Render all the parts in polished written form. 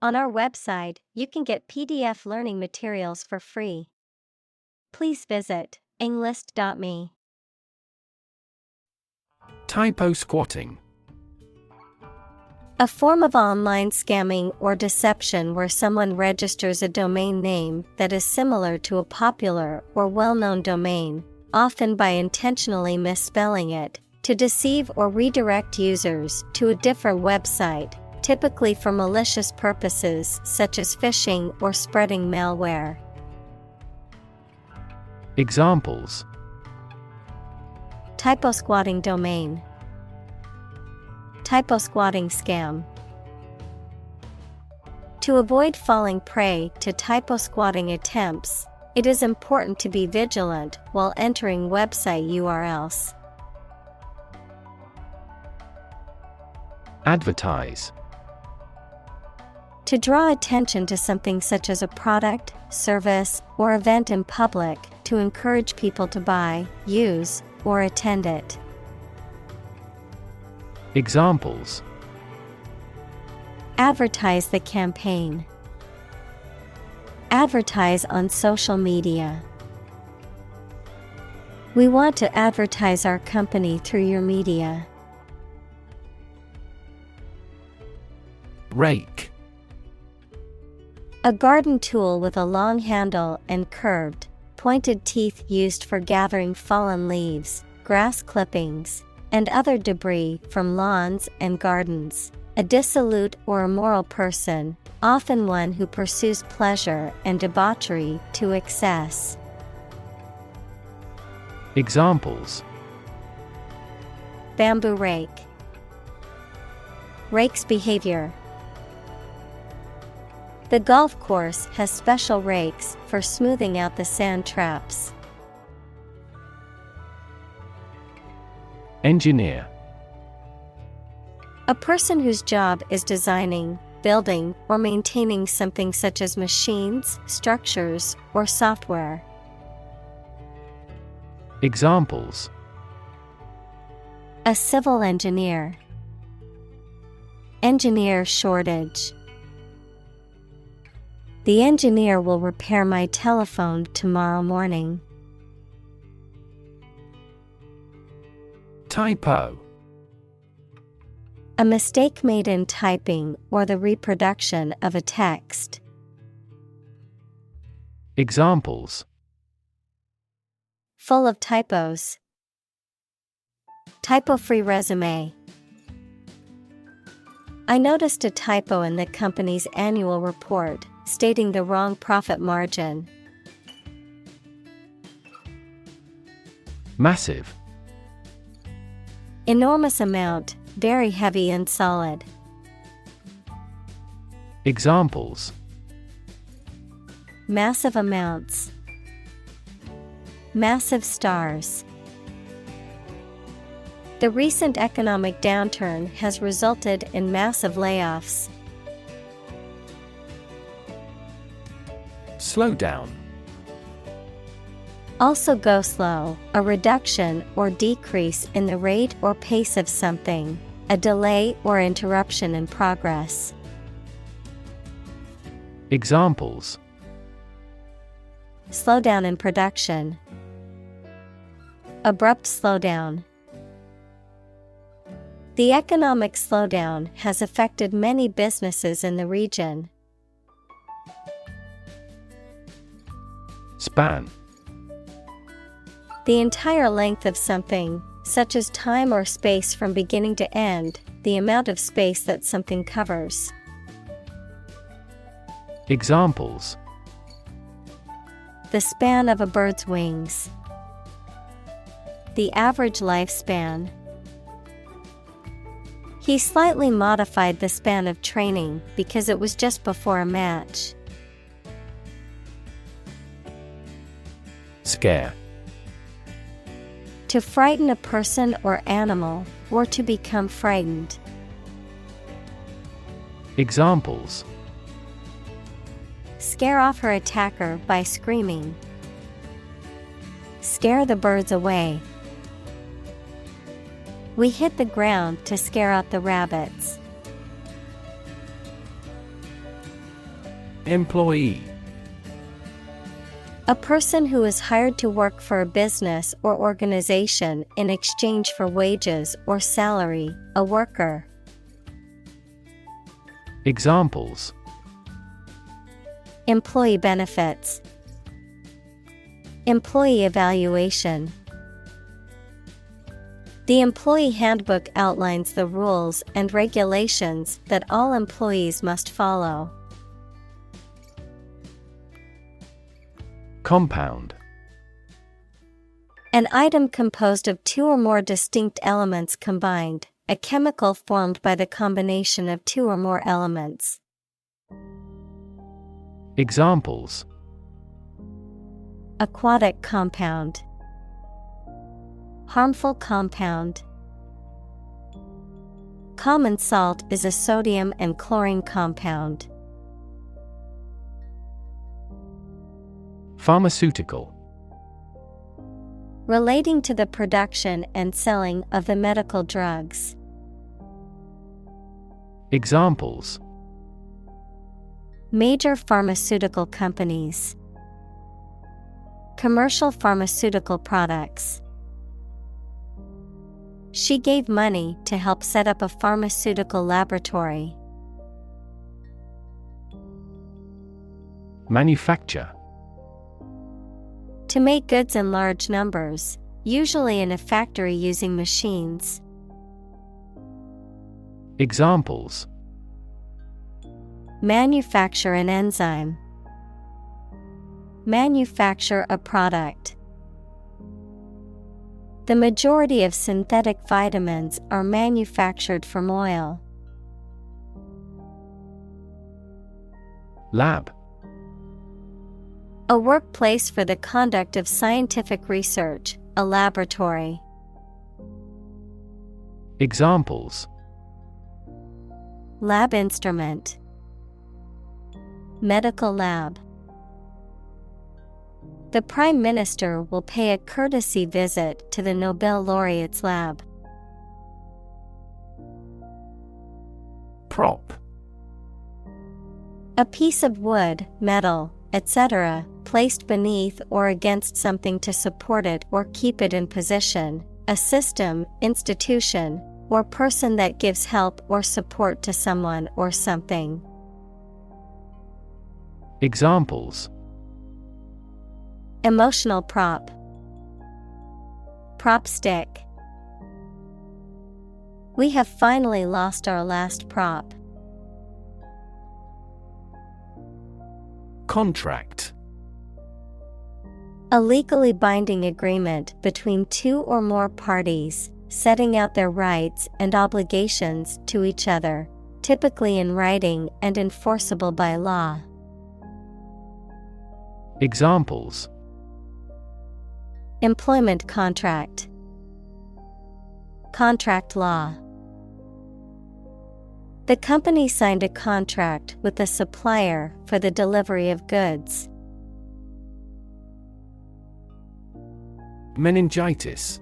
On our website, you can get PDF learning materials for free. Please visit englist.me. Typo squatting. A form of online scamming or deception where someone registers a domain name that is similar to a popular or well-known domain, often by intentionally misspelling it, to deceive or redirect users to a different website, typically for malicious purposes such as phishing or spreading malware. Examples: Typo squatting domain. Typo squatting scam. To avoid falling prey to typo squatting attempts, it is important to be vigilant while entering website URLs. Advertise. To draw attention to something such as a product, service, or event in public to encourage people to buy, use, or attend it. Examples: Advertise the campaign. Advertise on social media. We want to advertise our company through your media. Rake. A garden tool with a long handle and curved, pointed teeth used for gathering fallen leaves, grass clippings, and other debris from lawns and gardens. A dissolute or immoral person, often one who pursues pleasure and debauchery to excess. Examples: Bamboo rake. Rake's behavior. The golf course has special rakes for smoothing out the sand traps. Engineer. A person whose job is designing, building, or maintaining something such as machines, structures, or software. Examples: A civil engineer. Engineer shortage. The engineer will repair my telephone tomorrow morning. Typo. A mistake made in typing or the reproduction of a text. Examples: Full of typos. Typo-free resume. I noticed a typo in the company's annual report, stating the wrong profit margin. Massive. Enormous amount, very heavy and solid. Examples: Massive amounts. Massive stars. The recent economic downturn has resulted in massive layoffs. Slow down. Also go slow, a reduction or decrease in the rate or pace of something, a delay or interruption in progress. Examples: Slow down in production. Abrupt slowdown. The economic slowdown has affected many businesses in the region. Span. The entire length of something, such as time or space from beginning to end, the amount of space that something covers. Examples: The span of a bird's wings. The average lifespan. He slightly modified the span of training because it was just before a match. Scare. To frighten a person or animal, or to become frightened. Examples: Scare off her attacker by screaming. Scare the birds away. We hit the ground to scare out the rabbits. Employee. A person who is hired to work for a business or organization in exchange for wages or salary, a worker. Examples: Employee benefits. Employee evaluation. The employee handbook outlines the rules and regulations that all employees must follow. Compound. An item composed of two or more distinct elements combined, a chemical formed by the combination of two or more elements. Examples: Aquatic compound. Harmful compound. Common salt is a sodium and chlorine compound. Pharmaceutical. Relating to the production and selling of the medical drugs. Examples: Major pharmaceutical companies. Commercial pharmaceutical products. She gave money to help set up a pharmaceutical laboratory. Manufacture. To make goods in large numbers, usually in a factory using machines. Examples: Manufacture an enzyme. Manufacture a product. The majority of synthetic vitamins are manufactured from oil. Lab. A workplace for the conduct of scientific research, a laboratory. Examples: Lab instrument. Medical lab. The Prime Minister will pay a courtesy visit to the Nobel laureate's lab. Prop. A piece of wood, metal, etc., placed beneath or against something to support it or keep it in position, a system, institution, or person that gives help or support to someone or something. Examples: Emotional prop. Prop stick. We have finally lost our last prop. Contract. A legally binding agreement between two or more parties, setting out their rights and obligations to each other, typically in writing and enforceable by law. Examples: Employment contract. Contract law. The company signed a contract with the supplier for the delivery of goods. Meningitis.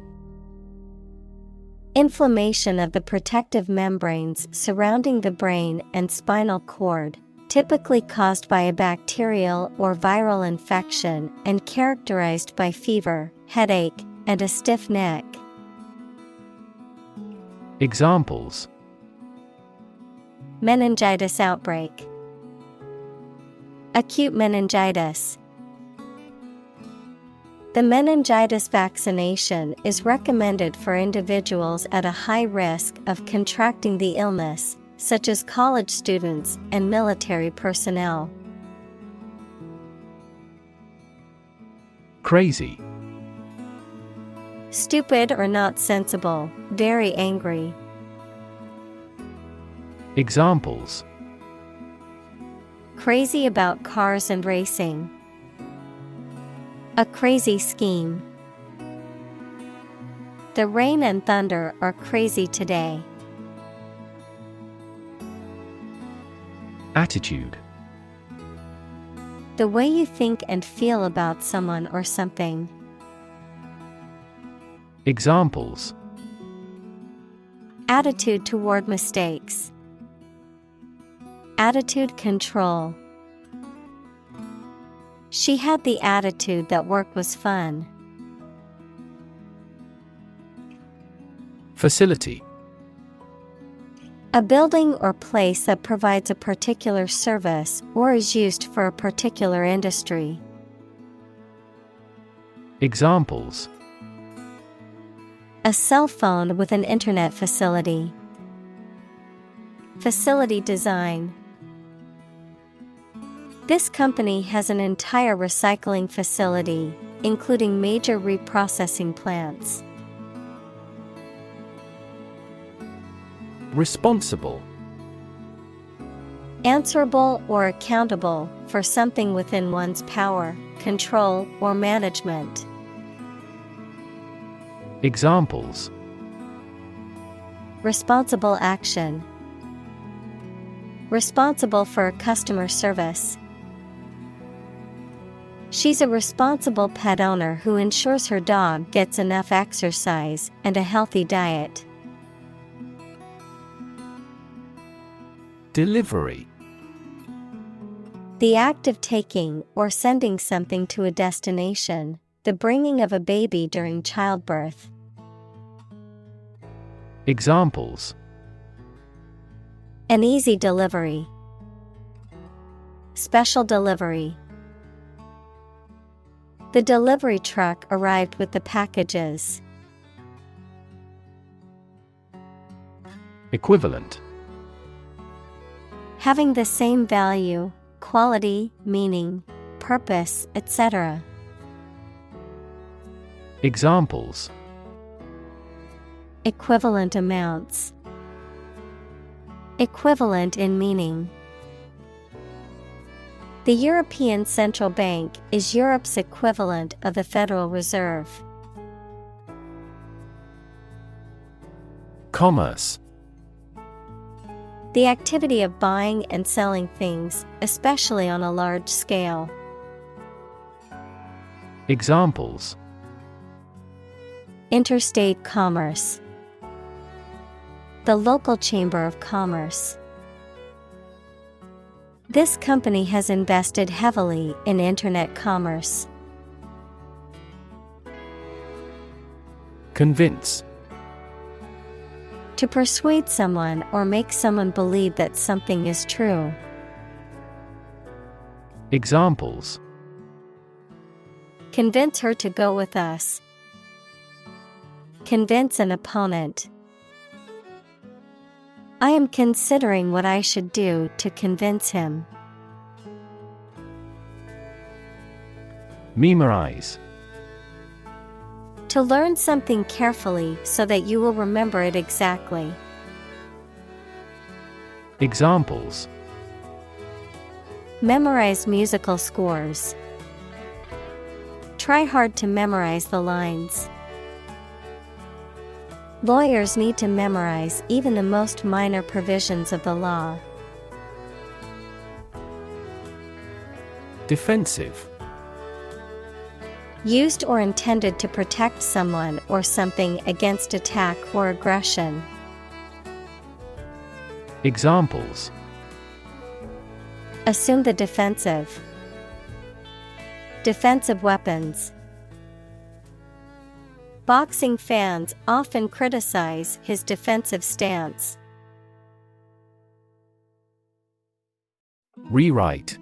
Inflammation of the protective membranes surrounding the brain and spinal cord, typically caused by a bacterial or viral infection and characterized by fever, headache, and a stiff neck. Examples: Meningitis outbreak. Acute meningitis. The meningitis vaccination is recommended for individuals at a high risk of contracting the illness, such as college students and military personnel. Crazy. Stupid or not sensible, very angry. Examples: Crazy about cars and racing. A crazy scheme. The rain and thunder are crazy today. Attitude. The way you think and feel about someone or something. Examples: Attitude toward mistakes. Attitude control. She had the attitude that work was fun. Facility. A building or place that provides a particular service or is used for a particular industry. Examples: A cell phone with an internet facility. Facility design. This company has an entire recycling facility, including major reprocessing plants. Responsible. Answerable or accountable for something within one's power, control, or management. Examples: Responsible action. Responsible for customer service. She's a responsible pet owner who ensures her dog gets enough exercise and a healthy diet. Delivery. The act of taking or sending something to a destination, the bringing of a baby during childbirth. Examples: An easy delivery. Special delivery. The delivery truck arrived with the packages. Equivalent. Having the same value, quality, meaning, purpose, etc. Examples: Equivalent amounts. Equivalent in meaning. The European Central Bank is Europe's equivalent of the Federal Reserve. Commerce. The activity of buying and selling things, especially on a large scale. Examples: Interstate commerce. The local chamber of commerce. This company has invested heavily in internet commerce. Convince. To persuade someone or make someone believe that something is true. Examples: Convince her to go with us. Convince an opponent. I am considering what I should do to convince him. Memorize. To learn something carefully so that you will remember it exactly. Examples: Memorize musical scores. Try hard to memorize the lines. Lawyers need to memorize even the most minor provisions of the law. Defensive. Used or intended to protect someone or something against attack or aggression. Examples: Assume the defensive. Defensive weapons. Boxing fans often criticize his defensive stance. Rewrite.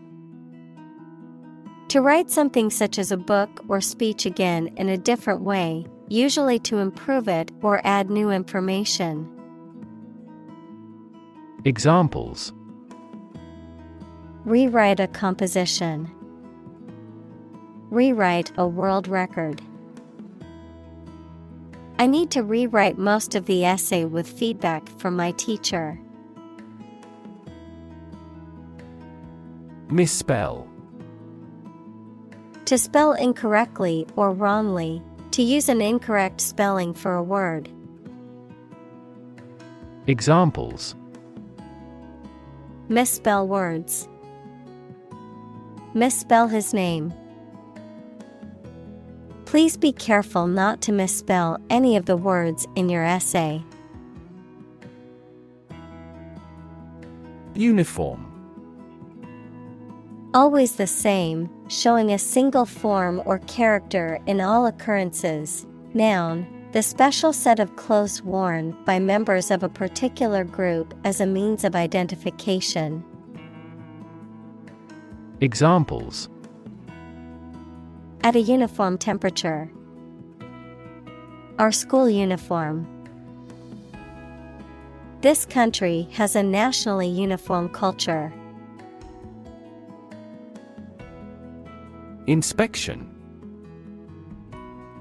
To write something such as a book or speech again in a different way, usually to improve it or add new information. Examples: Rewrite a composition. Rewrite a world record. I need to rewrite most of the essay with feedback from my teacher. Misspell. To spell incorrectly or wrongly, to use an incorrect spelling for a word. Examples: Misspell words. Misspell his name. Please be careful not to misspell any of the words in your essay. Uniform. Always the same, showing a single form or character in all occurrences. Noun, the special set of clothes worn by members of a particular group as a means of identification. Examples: At a uniform temperature. Our school uniform. This country has a nationally uniform culture. Inspection.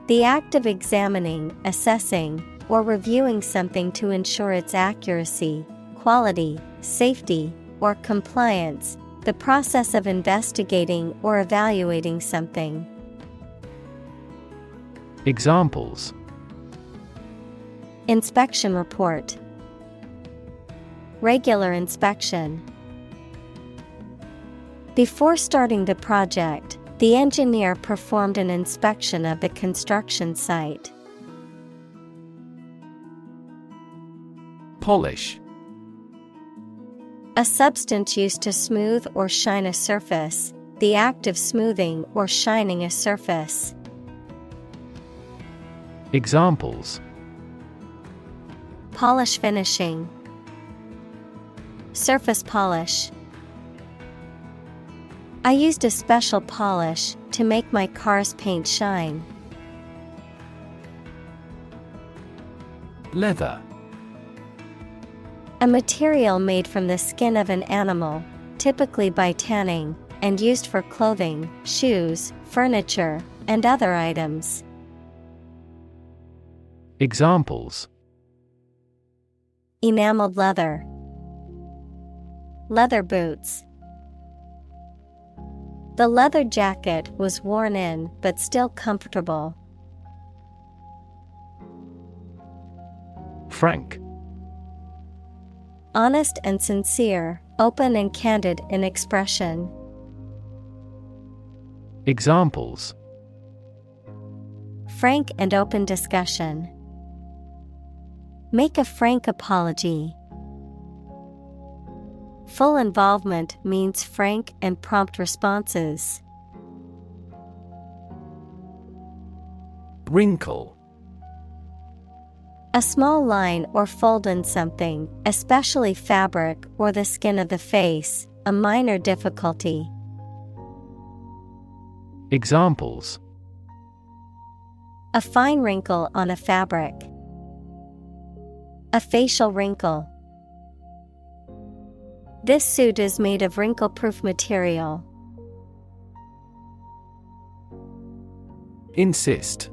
The act of examining, assessing, or reviewing something to ensure its accuracy, quality, safety, or compliance. The process of investigating or evaluating something. Examples: Inspection report. Regular inspection. Before starting the project, the engineer performed an inspection of the construction site. Polish. A substance used to smooth or shine a surface, the act of smoothing or shining a surface. Examples: Polish finishing. Surface polish. I used a special polish to make my car's paint shine. Leather. A material made from the skin of an animal, typically by tanning, and used for clothing, shoes, furniture, and other items. Examples: Enameled leather. Leather boots. The leather jacket was worn in but still comfortable. Frank. Honest and sincere, open and candid in expression. Examples: Frank and open discussion. Make a frank apology. Full involvement means frank and prompt responses. Wrinkle. A small line or fold in something, especially fabric or the skin of the face, a minor difficulty. Examples: A fine wrinkle on a fabric. A facial wrinkle. This suit is made of wrinkle-proof material. Insist.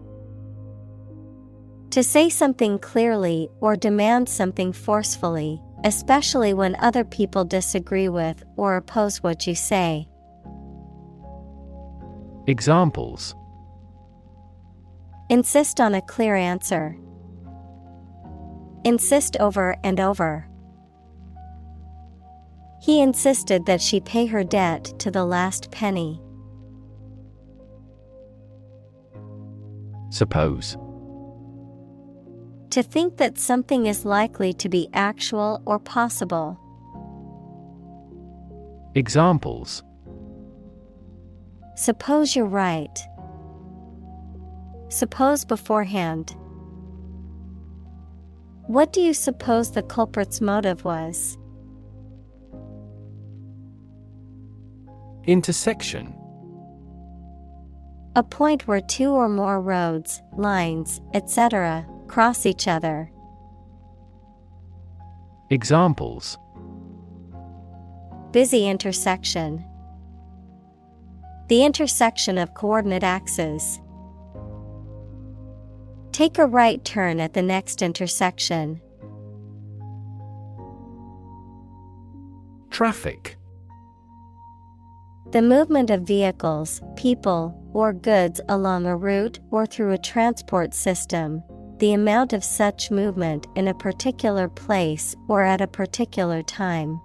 To say something clearly or demand something forcefully, especially when other people disagree with or oppose what you say. Examples: Insist on a clear answer. Insist over and over. He insisted that she pay her debt to the last penny. Suppose. To think that something is likely to be actual or possible. Examples: Suppose you're right. Suppose beforehand. What do you suppose the culprit's motive was? Intersection. A point where two or more roads, lines, etc., cross each other. Examples: Busy intersection. The intersection of coordinate axes. Take a right turn at the next intersection. Traffic. The movement of vehicles, people, or goods along a route or through a transport system, the amount of such movement in a particular place or at a particular time.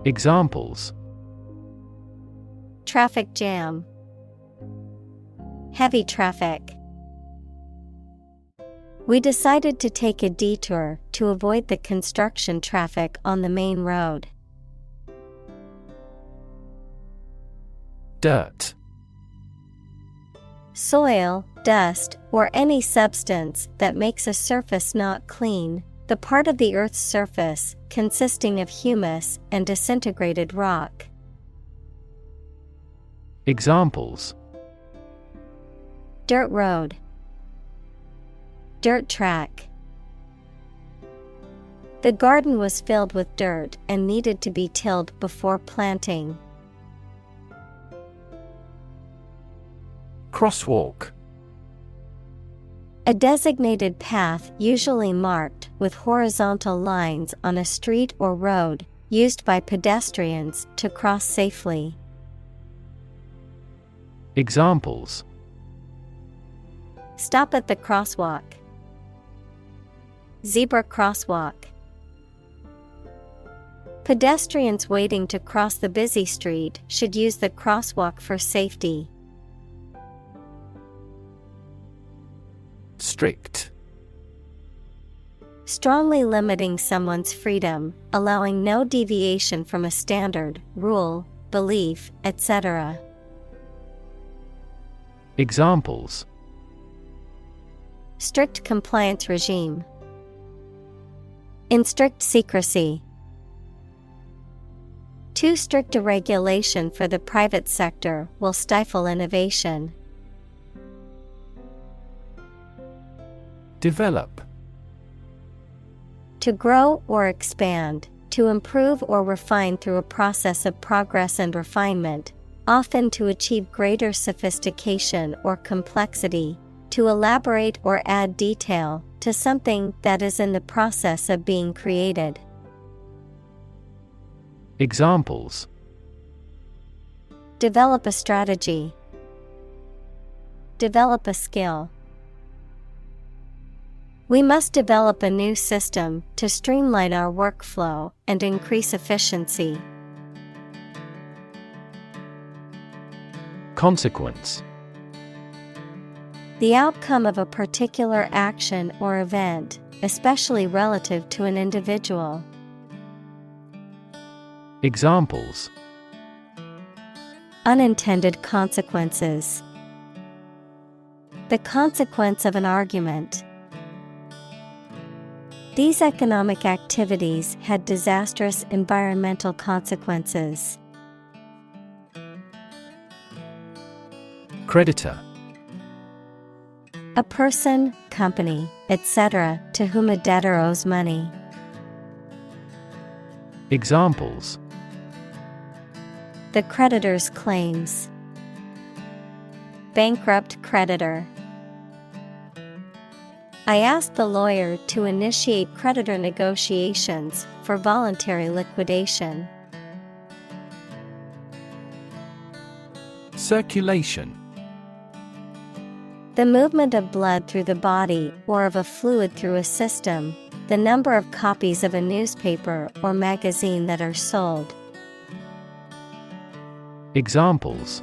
Examples: Traffic jam. Heavy traffic. We decided to take a detour to avoid the construction traffic on the main road. Dirt. Soil, dust, or any substance that makes a surface not clean, the part of the Earth's surface consisting of humus and disintegrated rock. Examples: Dirt road, dirt track. The garden was filled with dirt and needed to be tilled before planting. Crosswalk. A designated path usually marked with horizontal lines on a street or road, used by pedestrians to cross safely. Examples: Stop at the crosswalk. Zebra crosswalk. Pedestrians waiting to cross the busy street should use the crosswalk for safety. Strict. Strongly limiting someone's freedom, allowing no deviation from a standard, rule, belief, etc. Examples: Strict compliance regime. In strict secrecy. Too strict a regulation for the private sector will stifle innovation. Develop. To grow or expand, to improve or refine through a process of progress and refinement, often to achieve greater sophistication or complexity, to elaborate or add detail to something that is in the process of being created. Examples: Develop a strategy. Develop a skill. We must develop a new system to streamline our workflow and increase efficiency. Consequence. The outcome of a particular action or event, especially relative to an individual. Examples: Unintended consequences. The consequence of an argument. These economic activities had disastrous environmental consequences. Creditor. A person, company, etc., to whom a debtor owes money. Examples: The creditor's claims. Bankrupt creditor. I asked the lawyer to initiate creditor negotiations for voluntary liquidation. Circulation. The movement of blood through the body or of a fluid through a system, the number of copies of a newspaper or magazine that are sold. Examples: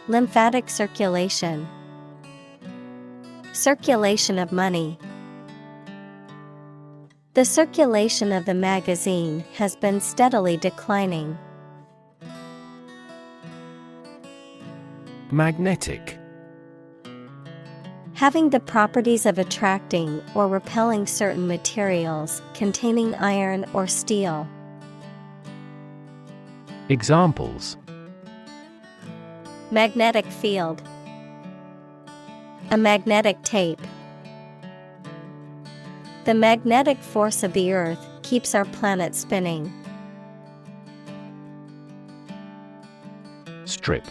Lymphatic circulation. Circulation of money. The circulation of the magazine has been steadily declining. Magnetic. Having the properties of attracting or repelling certain materials containing iron or steel. Examples: Magnetic field. A magnetic tape. The magnetic force of the Earth keeps our planet spinning. Strip.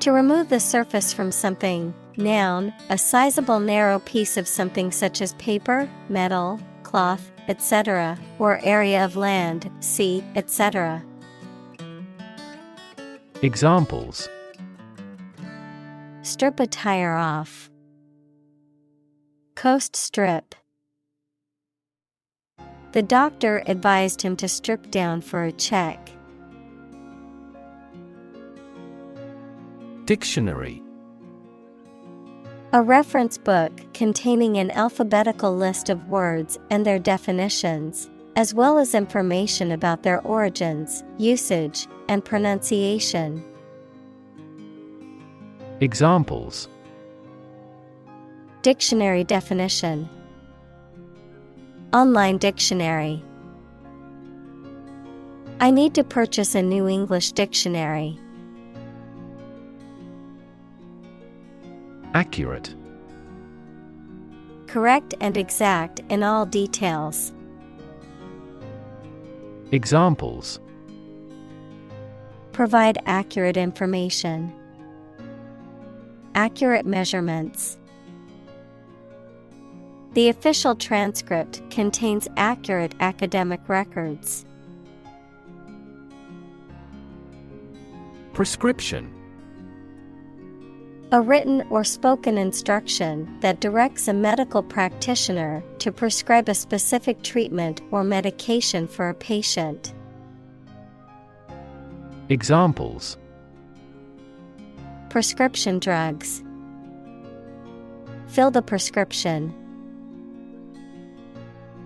To remove the surface from something. Noun, a sizable narrow piece of something such as paper, metal, cloth, etc., or area of land, sea, etc. Examples: Strip a tire off. Coast strip. The doctor advised him to strip down for a check. Dictionary. A reference book containing an alphabetical list of words and their definitions, as well as information about their origins, usage, and pronunciation. Examples: Dictionary definition. Online dictionary. I need to purchase a new English dictionary. Accurate. Correct and exact in all details. Examples: Provide accurate information. Accurate measurements. The official transcript contains accurate academic records. Prescription. A written or spoken instruction that directs a medical practitioner to prescribe a specific treatment or medication for a patient. Examples: Prescription drugs. Fill the prescription.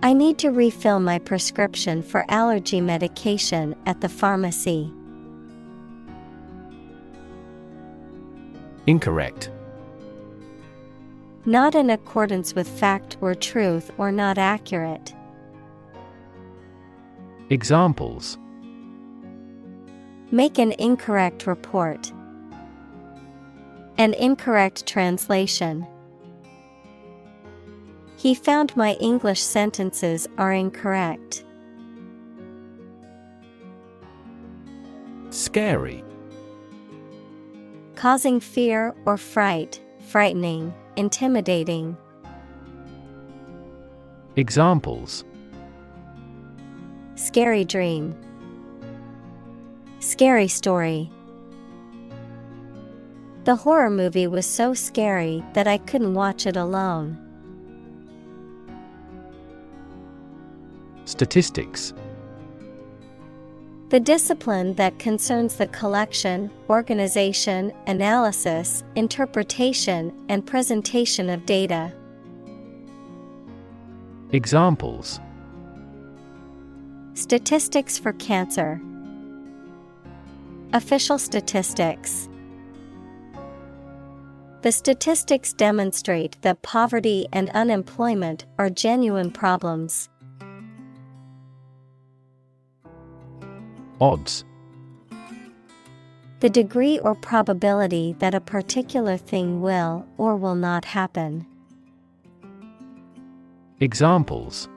I need to refill my prescription for allergy medication at the pharmacy. Incorrect. Not in accordance with fact or truth, or not accurate. Examples: Make an incorrect report. An incorrect translation. He found my English sentences are incorrect. Scary. Causing fear or fright, frightening, intimidating. Examples: Scary dream. Scary story. The horror movie was so scary that I couldn't watch it alone. Statistics. The discipline that concerns the collection, organization, analysis, interpretation, and presentation of data. Examples: Statistics for cancer. Official statistics. The statistics demonstrate that poverty and unemployment are genuine problems. Odds. The degree or probability that a particular thing will or will not happen. Examples: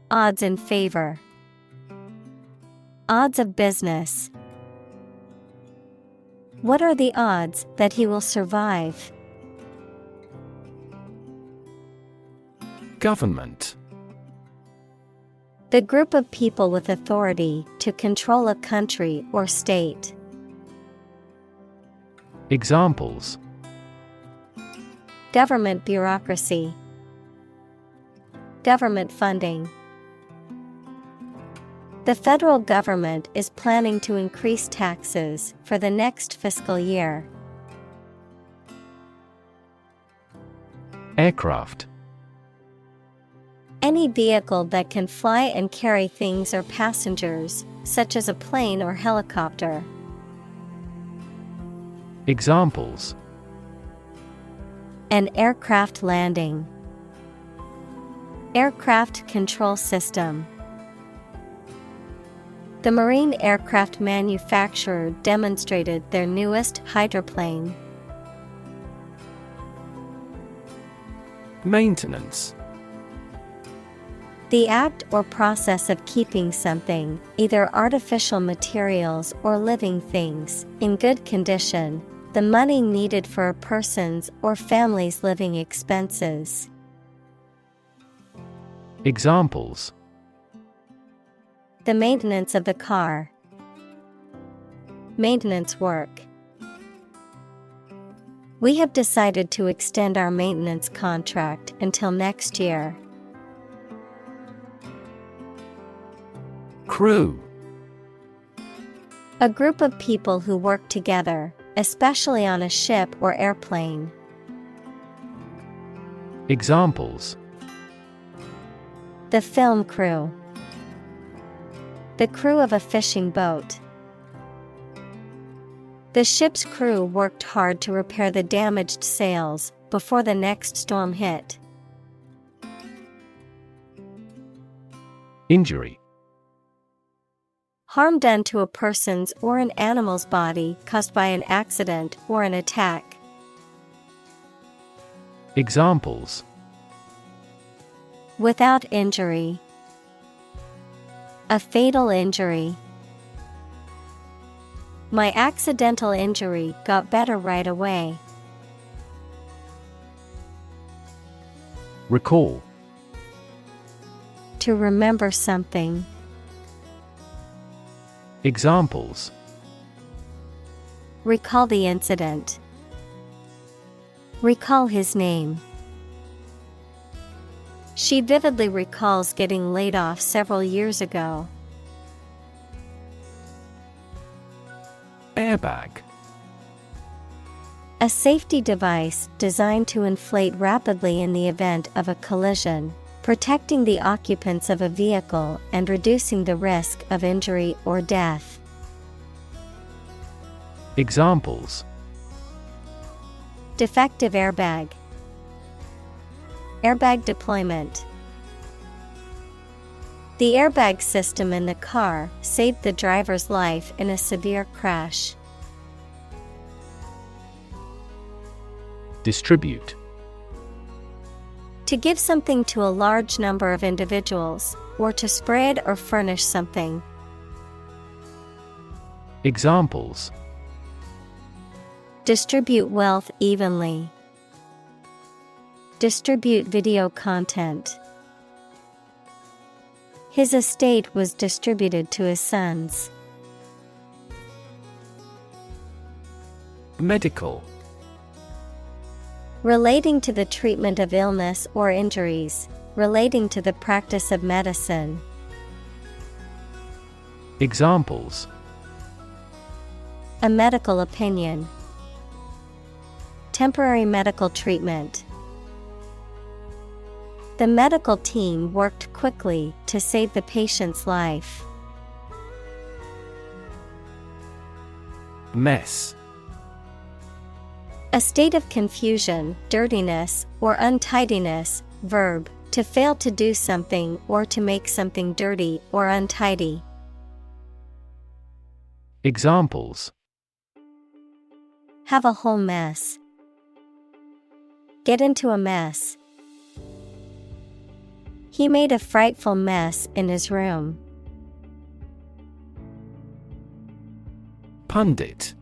Odds in favor. Odds of business. What are the odds that he will survive? Government. The group of people with authority to control a country or state. Examples: Government bureaucracy. Government funding. The federal government is planning to increase taxes for the next fiscal year. Aircraft. Any vehicle that can fly and carry things or passengers, such as a plane or helicopter. Examples: An aircraft landing. Aircraft control system. The marine aircraft manufacturer demonstrated their newest hydroplane. Maintenance. The act or process of keeping something, either artificial materials or living things, in good condition, the money needed for a person's or family's living expenses. Examples: The maintenance of the car. Maintenance work. We have decided to extend our maintenance contract until next year. Crew. A group of people who work together, especially on a ship or airplane. Examples: The film crew. The crew of a fishing boat. The ship's crew worked hard to repair the damaged sails before the next storm hit. Injury. Harm done to a person's or an animal's body caused by an accident or an attack. Examples. Without injury. A fatal injury. My accidental injury got better right away. Recall. To remember something. Examples. Recall the incident. Recall his name. She vividly recalls getting laid off several years ago. Airbag. A safety device designed to inflate rapidly in the event of a collision, protecting the occupants of a vehicle and reducing the risk of injury or death. Examples. Defective airbag. Airbag deployment. The airbag system in the car saved the driver's life in a severe crash. Distribute. To give something to a large number of individuals, or to spread or furnish something. Examples. Distribute wealth evenly. Distribute video content. His estate was distributed to his sons. Medical. Relating to the treatment of illness or injuries, relating to the practice of medicine. Examples. A medical opinion. Temporary medical treatment. The medical team worked quickly to save the patient's life. Mess. A state of confusion, dirtiness, or untidiness. Verb, to fail to do something or to make something dirty or untidy. Examples. Have a whole mess. Get into a mess. He made a frightful mess in his room. Pundit.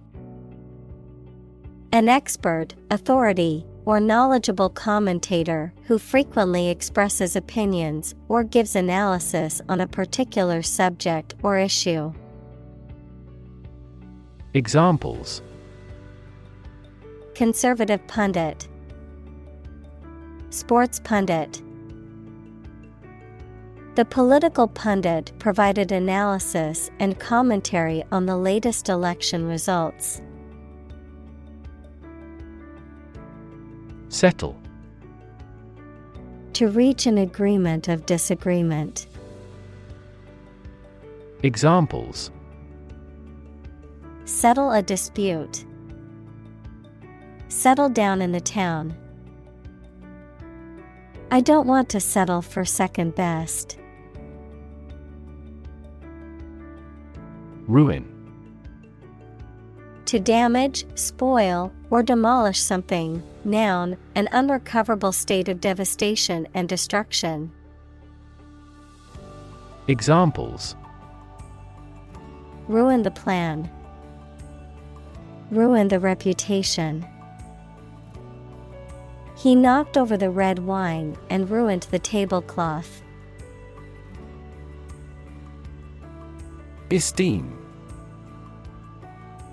An expert, authority, or knowledgeable commentator who frequently expresses opinions or gives analysis on a particular subject or issue. Examples. Conservative pundit. Sports pundit. The political pundit provided analysis and commentary on the latest election results. Settle. To reach an agreement of disagreement. Examples. Settle a dispute. Settle down in the town. I don't want to settle for second best. Ruin. To damage, spoil, or demolish something. Noun, an unrecoverable state of devastation and destruction. Examples. Ruin the plan. Ruin the reputation. He knocked over the red wine and ruined the tablecloth. Esteem.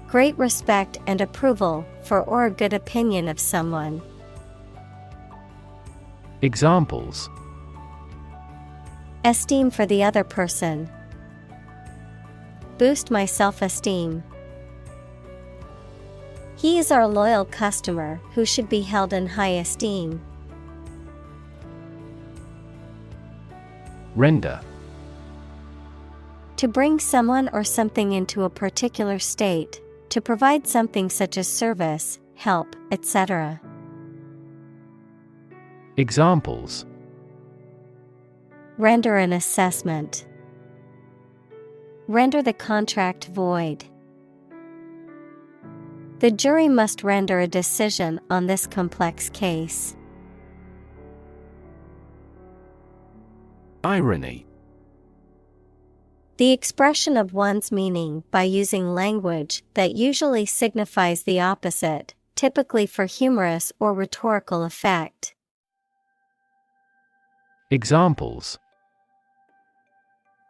Great respect and approval for or a good opinion of someone. Examples. Esteem for the other person. Boost my self-esteem. He is our loyal customer who should be held in high esteem. Render. To bring someone or something into a particular state, to provide something such as service, help, etc. Examples: Render an assessment. Render the contract void. The jury must render a decision on this complex case. Irony. The expression of one's meaning by using language that usually signifies the opposite, typically for humorous or rhetorical effect. Examples: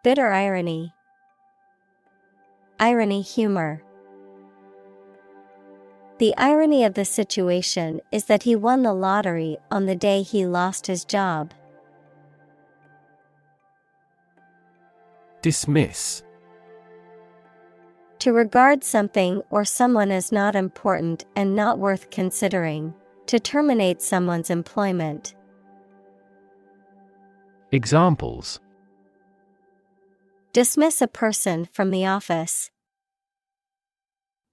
Bitter irony. Irony humor. The irony of the situation is that he won the lottery on the day he lost his job. Dismiss. To regard something or someone as not important and not worth considering. To terminate someone's employment. Examples: Dismiss a person from the office.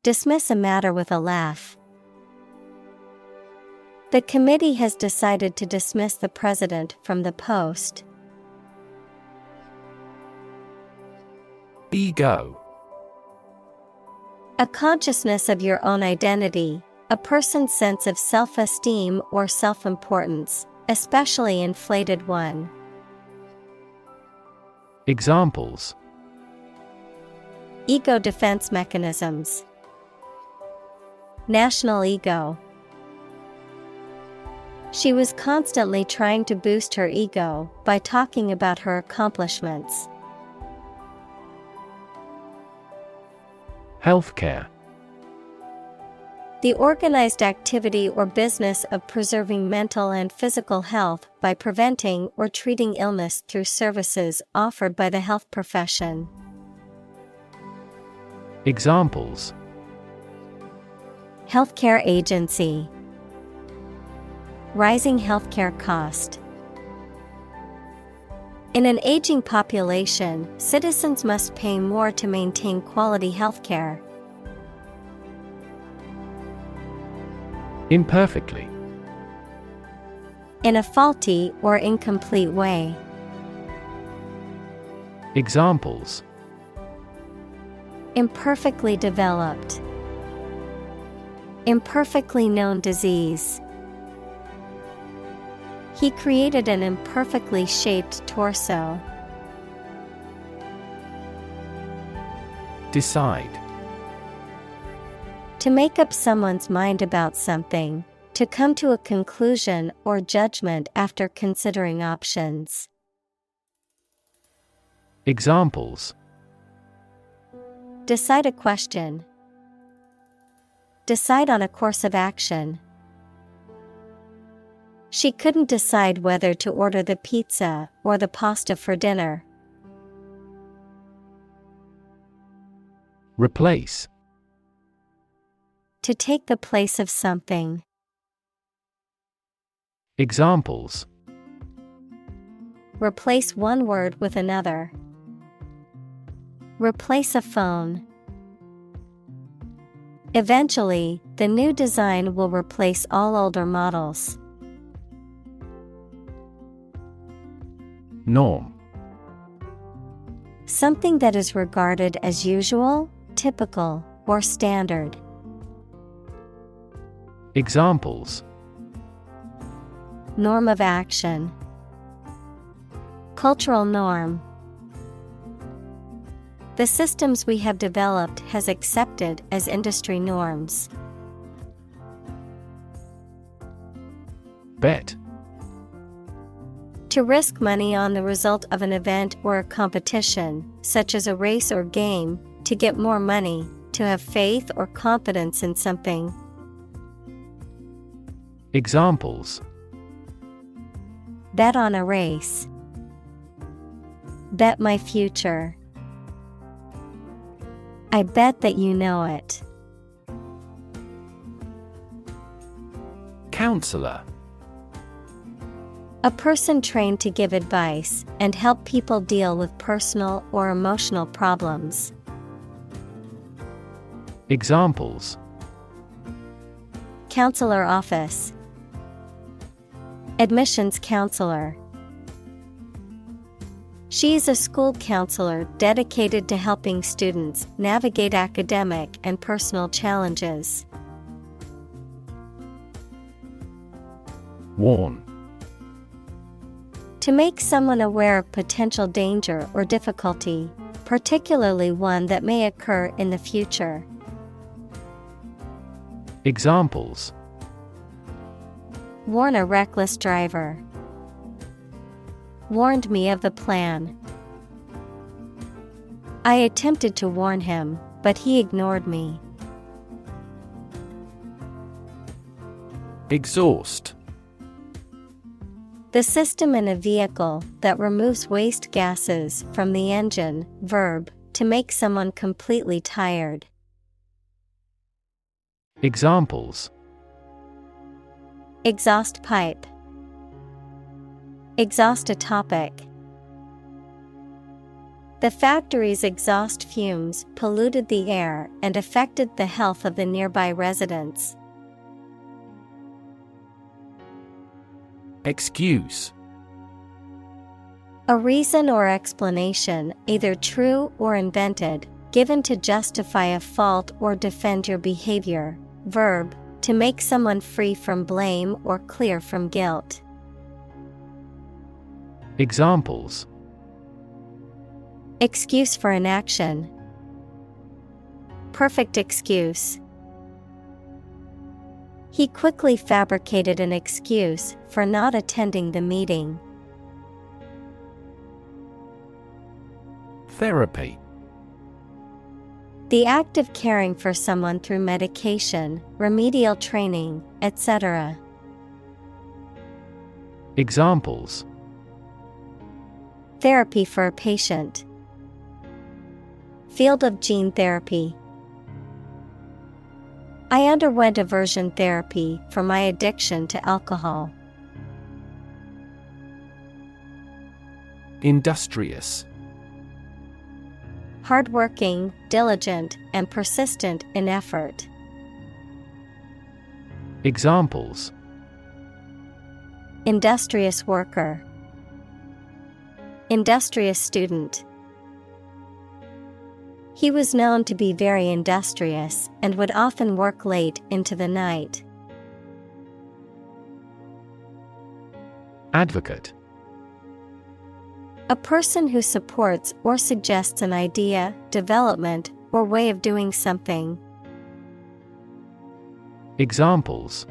Dismiss a matter with a laugh. The committee has decided to dismiss the president from the post. Ego. A consciousness of your own identity, a person's sense of self-esteem or self-importance, especially inflated one. Examples: Ego defense mechanisms. National ego. She was constantly trying to boost her ego by talking about her accomplishments. Healthcare. The organized activity or business of preserving mental and physical health by preventing or treating illness through services offered by the health profession. Examples: Healthcare agency. Rising healthcare cost. In an aging population, citizens must pay more to maintain quality healthcare. Imperfectly. In a faulty or incomplete way. Examples: Imperfectly developed. Imperfectly known disease. He created an imperfectly shaped torso. Decide. To make up someone's mind about something, to come to a conclusion or judgment after considering options. Examples: Decide a question. Decide on a course of action. She couldn't decide whether to order the pizza or the pasta for dinner. Replace. To take the place of something. Examples: Replace one word with another. Replace a phone. Eventually, the new design will replace all older models. Norm. Something that is regarded as usual, typical, or standard. Examples: Norm of action. Cultural norm. The systems we have developed has accepted as industry norms. Bet. To risk money on the result of an event or a competition, such as a race or game, to get more money, to have faith or confidence in something. Examples: Bet on a race. Bet my future. I bet that you know it. Counselor. A person trained to give advice and help people deal with personal or emotional problems. Examples: Counselor office. Admissions counselor. She is a school counselor dedicated to helping students navigate academic and personal challenges. Warn. To make someone aware of potential danger or difficulty, particularly one that may occur in the future. Examples: Warn a reckless driver. Warned me of the plan. I attempted to warn him, but he ignored me. Exhaust. The system in a vehicle that removes waste gases from the engine. Verb, to make someone completely tired. Examples: Exhaust pipe. Exhaust a topic. The factory's exhaust fumes polluted the air and affected the health of the nearby residents. Excuse. A reason or explanation, either true or invented, given to justify a fault or defend your behavior. Verb, to make someone free from blame or clear from guilt. Examples: Excuse for inaction. Perfect excuse. He quickly fabricated an excuse for not attending the meeting. Therapy. The act of caring for someone through medication, remedial training, etc. Examples: Therapy for a patient. Field of gene therapy. I underwent aversion therapy for my addiction to alcohol. Industrious. Hardworking, diligent, and persistent in effort. Examples: Industrious worker. Industrious student. He was known to be very industrious and would often work late into the night. Advocate. A person who supports or suggests an idea, development, or way of doing something. Examples: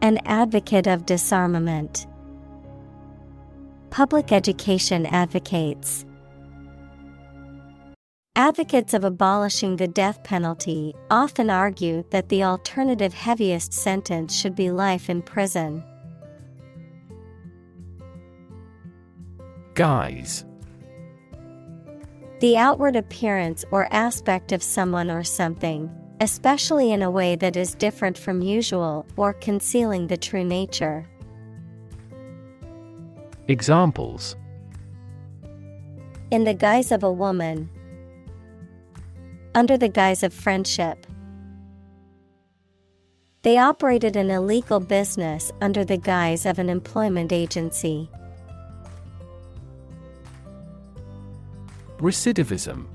An advocate of disarmament. Public education advocates. Advocates of abolishing the death penalty often argue that the alternative heaviest sentence should be life in prison. Guise. The outward appearance or aspect of someone or something, especially in a way that is different from usual or concealing the true nature. Examples: In the guise of a woman. Under the guise of friendship. They operated an illegal business under the guise of an employment agency. Recidivism.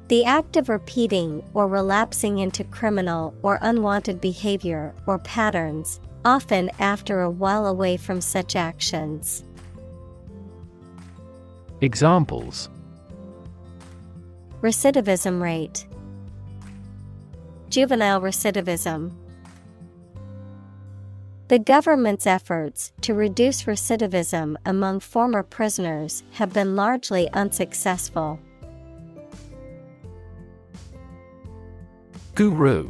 The act of repeating or relapsing into criminal or unwanted behavior or patterns, often after a while away from such actions. Examples: Recidivism rate. Juvenile recidivism. The government's efforts to reduce recidivism among former prisoners have been largely unsuccessful. Guru.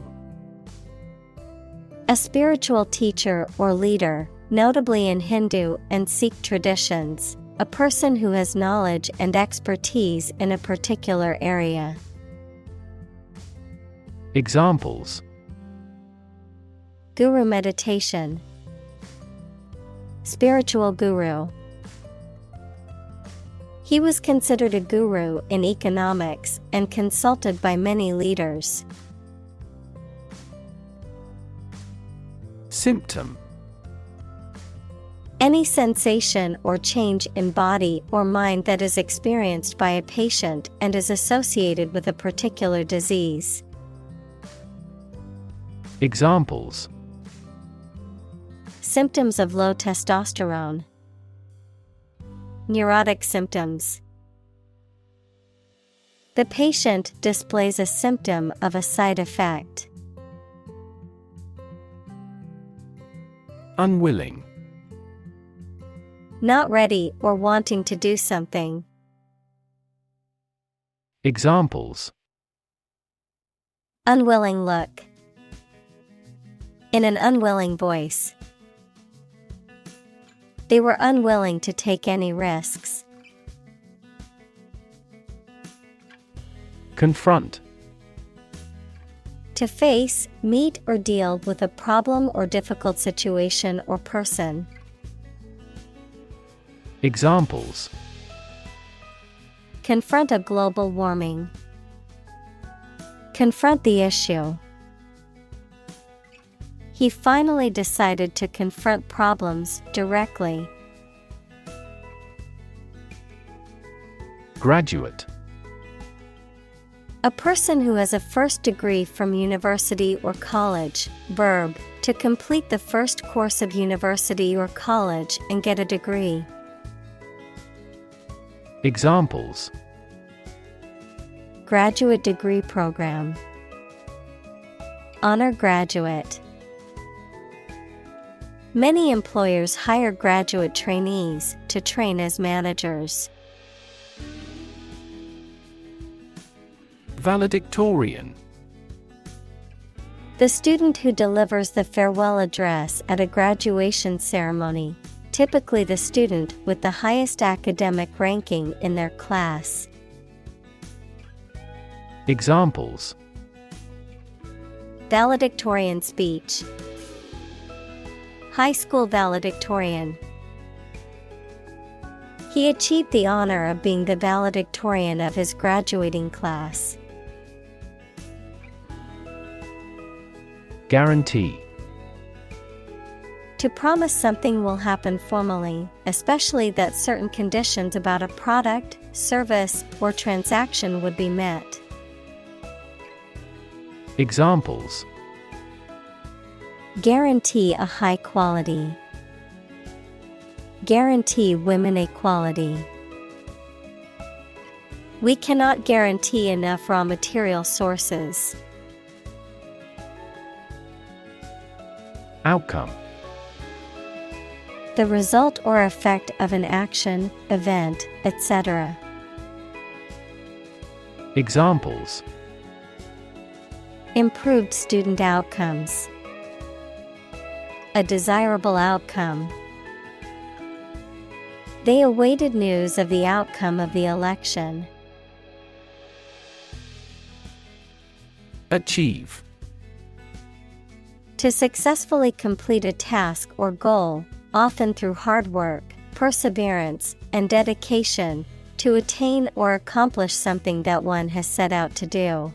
A spiritual teacher or leader, notably in Hindu and Sikh traditions, a person who has knowledge and expertise in a particular area. Examples: Guru meditation. Spiritual guru. He was considered a guru in economics and consulted by many leaders. Symptom. Any sensation or change in body or mind that is experienced by a patient and is associated with a particular disease. Examples. Symptoms of low testosterone. Neurotic symptoms. The patient displays a symptom of a side effect. Unwilling. Not ready or wanting to do something. Examples. Unwilling look. In an unwilling voice. They were unwilling to take any risks. Confront. To face, meet, or deal with a problem or difficult situation or person. Examples. Confront a global warming. Confront the issue. He finally decided to confront problems directly. Graduate. A person who has a first degree from university or college. Verb, to complete the first course of university or college and get a degree. Examples. Graduate degree program. Honor graduate. Many employers hire graduate trainees to train as managers. Valedictorian. The student who delivers the farewell address at a graduation ceremony, typically the student with the highest academic ranking in their class. Examples. Valedictorian speech. High school valedictorian. He achieved the honor of being the valedictorian of his graduating class. Guarantee. To promise something will happen formally, especially that certain conditions about a product, service, or transaction would be met. Examples. Guarantee a high quality. Guarantee women equality. We cannot guarantee enough raw material sources. Outcome. The result or effect of an action, event, etc. Examples. Improved student outcomes. A desirable outcome. They awaited news of the outcome of the election. Achieve. To successfully complete a task or goal, often through hard work, perseverance, and dedication, to attain or accomplish something that one has set out to do.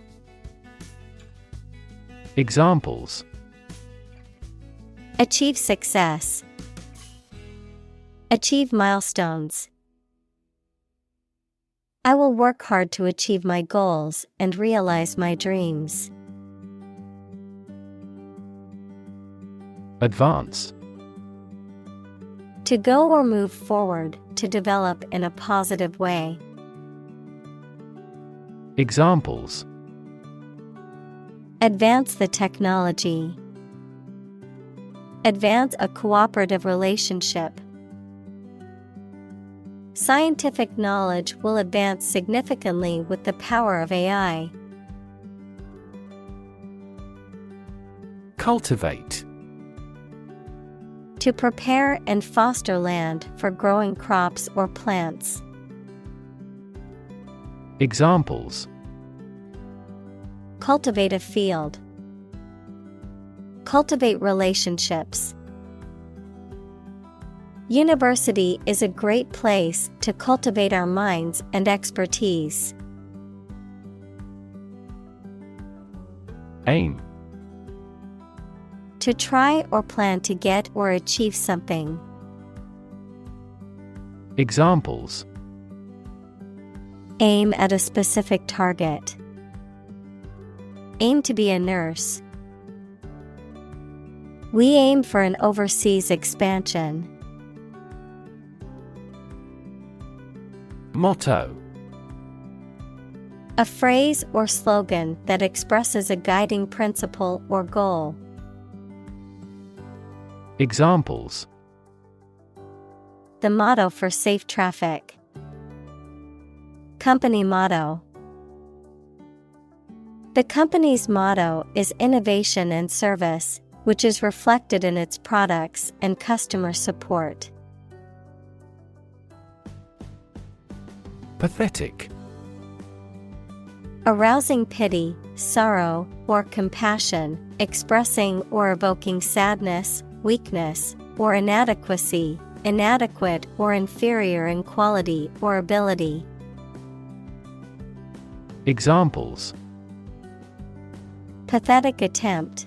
Examples. Achieve success. Achieve milestones. I will work hard to achieve my goals and realize my dreams. Advance. To go or move forward, to develop in a positive way. Examples. Advance the technology. Advance a cooperative relationship. Scientific knowledge will advance significantly with the power of AI. Cultivate. To prepare and foster land for growing crops or plants. Examples. Cultivate a field. Cultivate relationships. University is a great place to cultivate our minds and expertise. Aim. To try or plan to get or achieve something. Examples: Aim at a specific target. Aim to be a nurse. We aim for an overseas expansion. Motto. A phrase or slogan that expresses a guiding principle or goal. Examples: The motto for safe traffic. Company motto. The company's motto is innovation and service, which is reflected in its products and customer support. Pathetic. Arousing pity, sorrow, or compassion, expressing or evoking sadness, weakness, or inadequacy, inadequate or inferior in quality or ability. Examples: Pathetic attempt.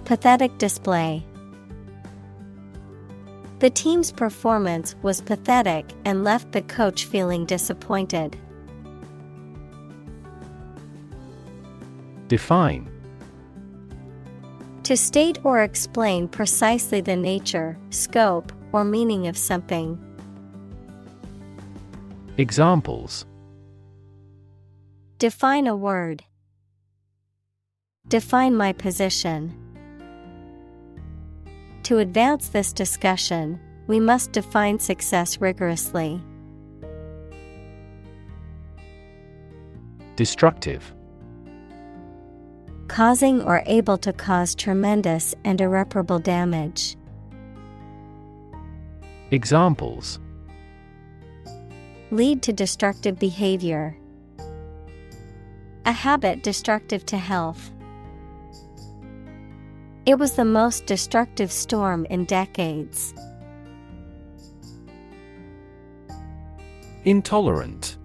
Pathetic display. The team's performance was pathetic and left the coach feeling disappointed. Define. To state or explain precisely the nature, scope, or meaning of something. Examples: Define a word. Define my position. To advance this discussion, we must define success rigorously. Destructive. Causing or able to cause tremendous and irreparable damage. Examples: Lead to destructive behavior. A habit destructive to health. It was the most destructive storm in decades. Intolerant.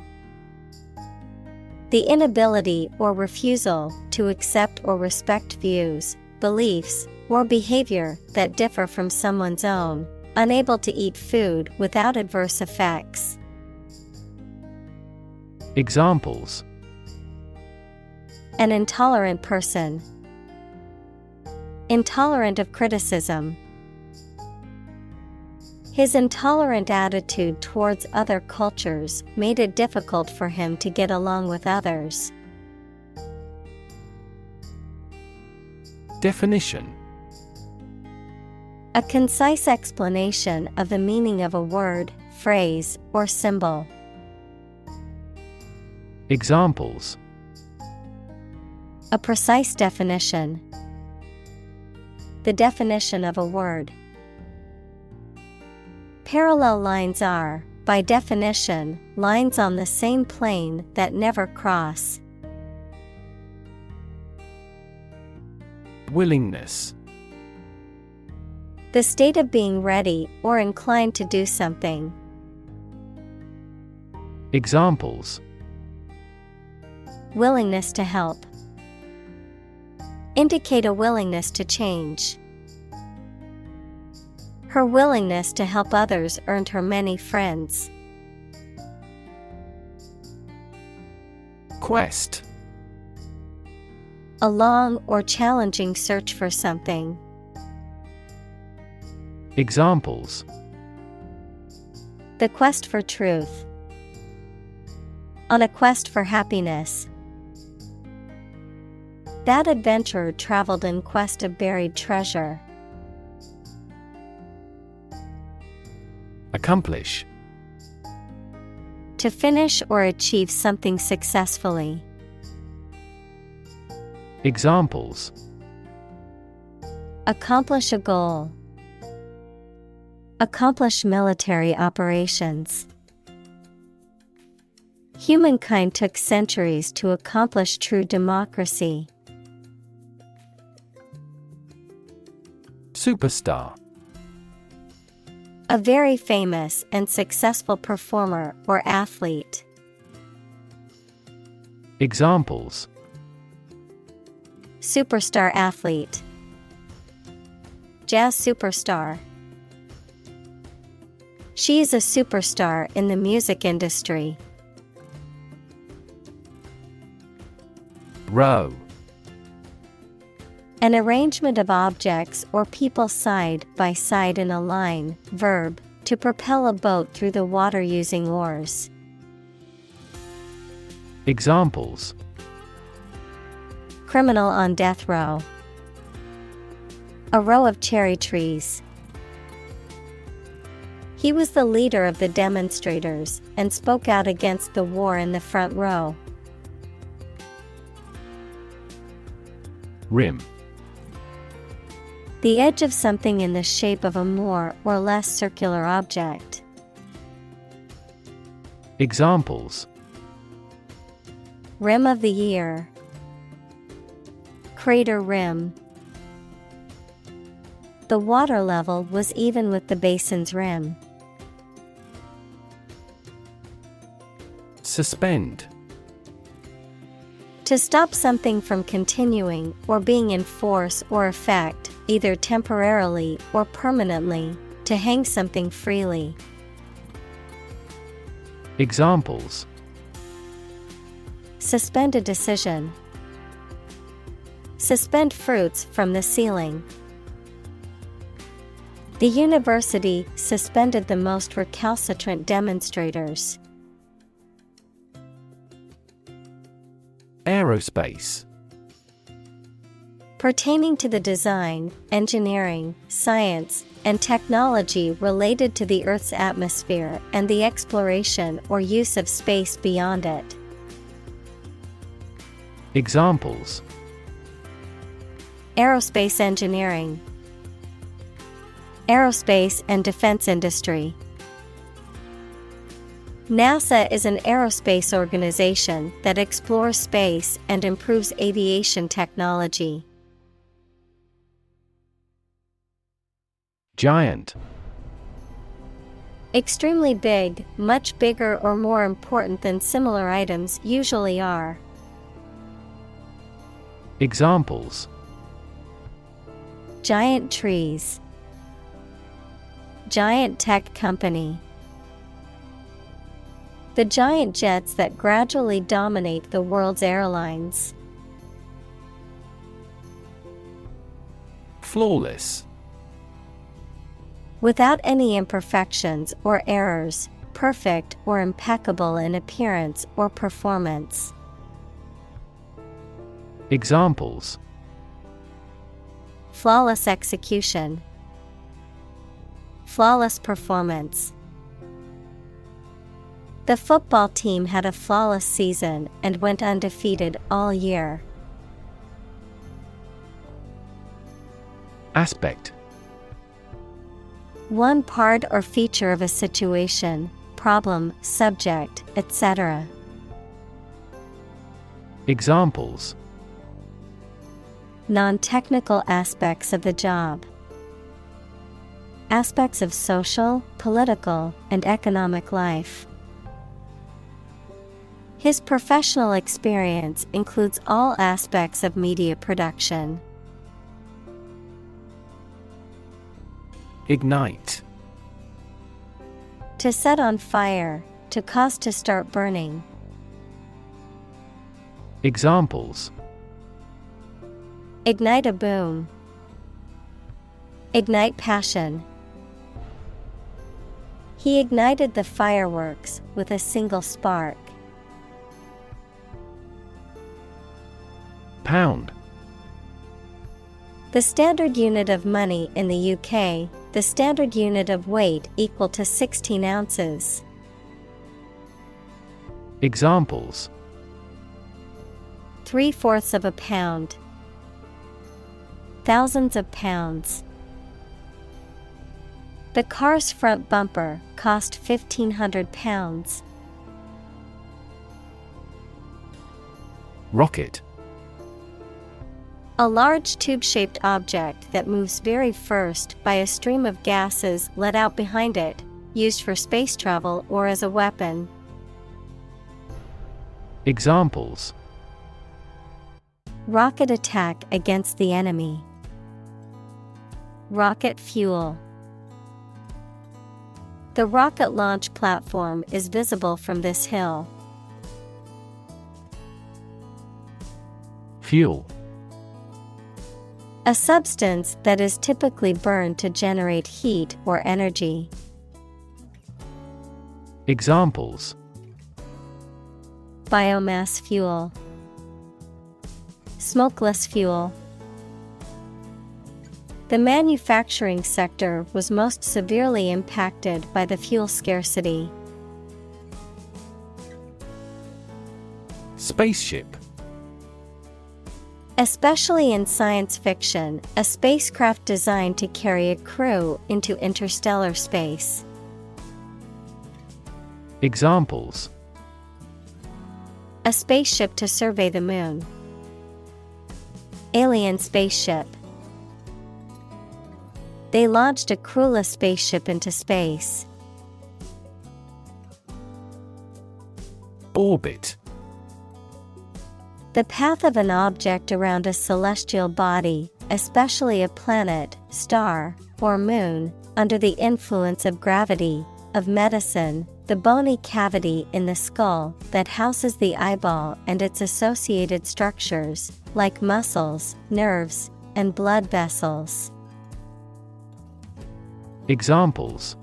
The inability or refusal to accept or respect views, beliefs, or behavior that differ from someone's own, unable to eat food without adverse effects. Examples: An intolerant person. Intolerant of criticism. His intolerant attitude towards other cultures made it difficult for him to get along with others. Definition. A concise explanation of the meaning of a word, phrase, or symbol. Examples: A precise definition. The definition of a word. Parallel lines are, by definition, lines on the same plane that never cross. Willingness. The state of being ready or inclined to do something. Examples: Willingness to help. Indicate a willingness to change. Her willingness to help others earned her many friends. Quest. A long or challenging search for something. Examples: The quest for truth. On a quest for happiness. That adventurer traveled in quest of buried treasure. Accomplish. To finish or achieve something successfully. Examples: Accomplish a goal. Accomplish military operations. Humankind took centuries to accomplish true democracy. Superstar. A very famous and successful performer or athlete. Examples: Superstar athlete. Jazz superstar. She is a superstar in the music industry. Row. An arrangement of objects or people side by side in a line. Verb, to propel a boat through the water using oars. Examples: Criminal on death row. A row of cherry trees. He was the leader of the demonstrators and spoke out against the war in the front row. Rim. The edge of something in the shape of a more or less circular object. Examples: Rim of the ear. Crater rim. The water level was even with the basin's rim. Suspend. To stop something from continuing or being in force or effect, either temporarily or permanently, to hang something freely. Examples: Suspend a decision. Suspend fruits from the ceiling. The university suspended the most recalcitrant demonstrators. Aerospace. Pertaining to the design, engineering, science, and technology related to the Earth's atmosphere and the exploration or use of space beyond it. Examples: Aerospace engineering. Aerospace and defense industry. NASA is an aerospace organization that explores space and improves aviation technology. Giant. Extremely big, much bigger or more important than similar items usually are. Examples: Giant trees. Giant tech company. The giant jets that gradually dominate the world's airlines. Flawless. Without any imperfections or errors, perfect or impeccable in appearance or performance. Examples: Flawless execution. Flawless performance. The football team had a flawless season and went undefeated all year. Aspect. One part or feature of a situation, problem, subject, etc. Examples: Non-technical aspects of the job. Aspects of social, political, and economic life. His professional experience includes all aspects of media production. Ignite. To set on fire, to cause to start burning. Examples: Ignite a boom. Ignite passion. He ignited the fireworks with a single spark. Pound. The standard unit of money in the UK, the standard unit of weight equal to 16 ounces. Examples: 3/4 of a pound. Thousands of pounds. The car's front bumper cost £1,500. Rocket. A large tube-shaped object that moves very first by a stream of gases let out behind it, used for space travel or as a weapon. Examples: Rocket attack against the enemy. Rocket fuel. The rocket launch platform is visible from this hill. Fuel. A substance that is typically burned to generate heat or energy. Examples: Biomass fuel. Smokeless fuel. The manufacturing sector was most severely impacted by the fuel scarcity. Spaceship. Especially in science fiction, a spacecraft designed to carry a crew into interstellar space. Examples: A spaceship to survey the moon. Alien spaceship. They launched a crewless spaceship into space. Orbit. The path of an object around a celestial body, especially a planet, star, or moon, under the influence of gravity. Of medicine, the bony cavity in the skull that houses the eyeball and its associated structures, like muscles, nerves, and blood vessels. Examples: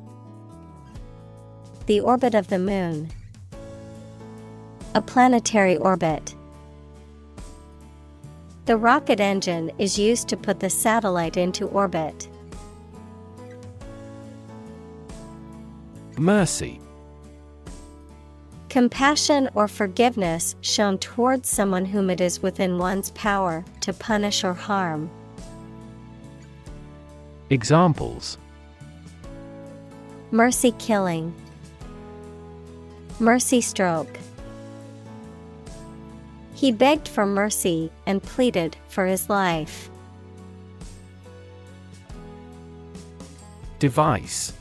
The orbit of the moon. A planetary orbit. The rocket engine is used to put the satellite into orbit. Mercy. Compassion or forgiveness shown towards someone whom it is within one's power to punish or harm. Examples: Mercy killing. Mercy stroke. He begged for mercy and pleaded for his life. Device.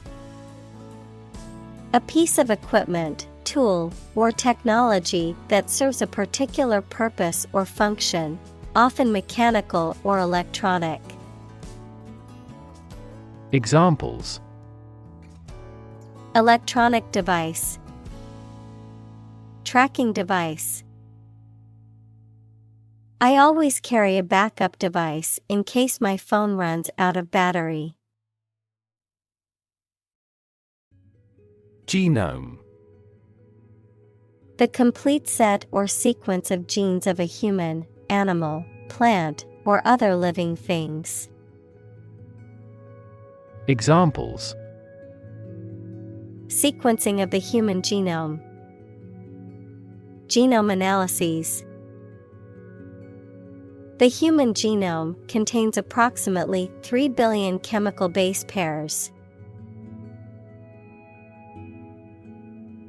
A piece of equipment, tool, or technology that serves a particular purpose or function, often mechanical or electronic. Examples: Electronic device. Tracking device. I always carry a backup device in case my phone runs out of battery. Genome. The complete set or sequence of genes of a human, animal, plant, or other living things. Examples: Sequencing of the human genome. Genome analyses. The human genome contains approximately 3 billion chemical base pairs.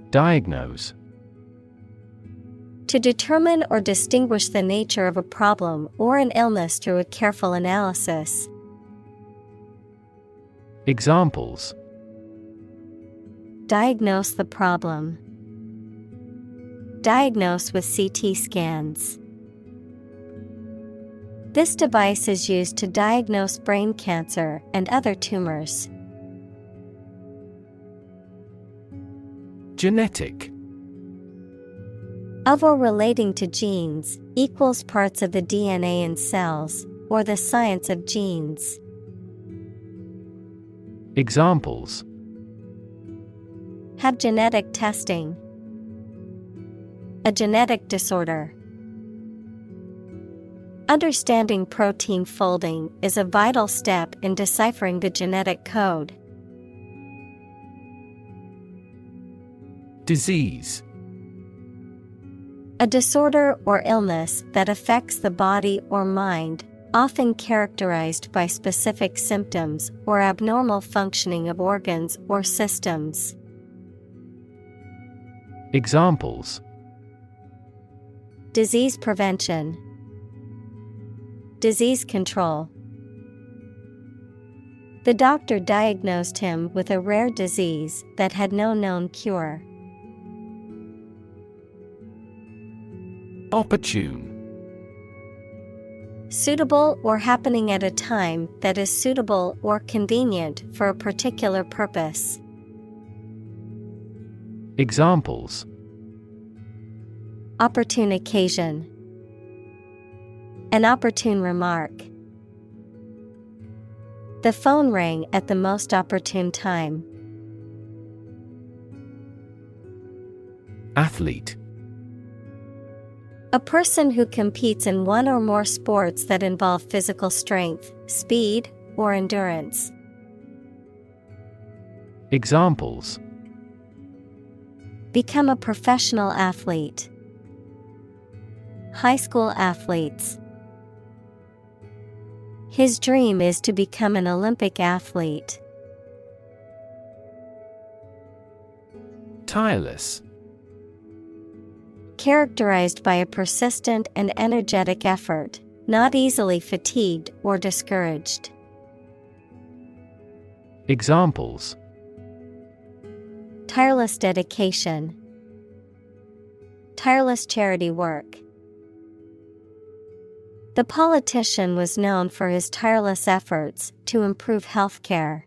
Diagnose. To determine or distinguish the nature of a problem or an illness through a careful analysis. Examples: Diagnose the problem. Diagnose with CT scans. This device is used to diagnose brain cancer and other tumors. Genetic. Of or relating to genes, equals parts of the DNA in cells, or the science of genes. Examples: Have genetic testing. A genetic disorder. Understanding protein folding is a vital step in deciphering the genetic code. Disease. A disorder or illness that affects the body or mind, often characterized by specific symptoms or abnormal functioning of organs or systems. Examples: Disease prevention. Disease control. The doctor diagnosed him with a rare disease that had no known cure. Opportune. Suitable or happening at a time that is suitable or convenient for a particular purpose. Examples: Opportune occasion. An opportune remark. The phone rang at the most opportune time. Athlete. A person who competes in one or more sports that involve physical strength, speed, or endurance. Examples: Become a professional athlete. High school athletes. His dream is to become an Olympic athlete. Tireless. Characterized by a persistent and energetic effort, not easily fatigued or discouraged. Examples: Tireless dedication. Tireless charity work. The politician was known for his tireless efforts to improve healthcare.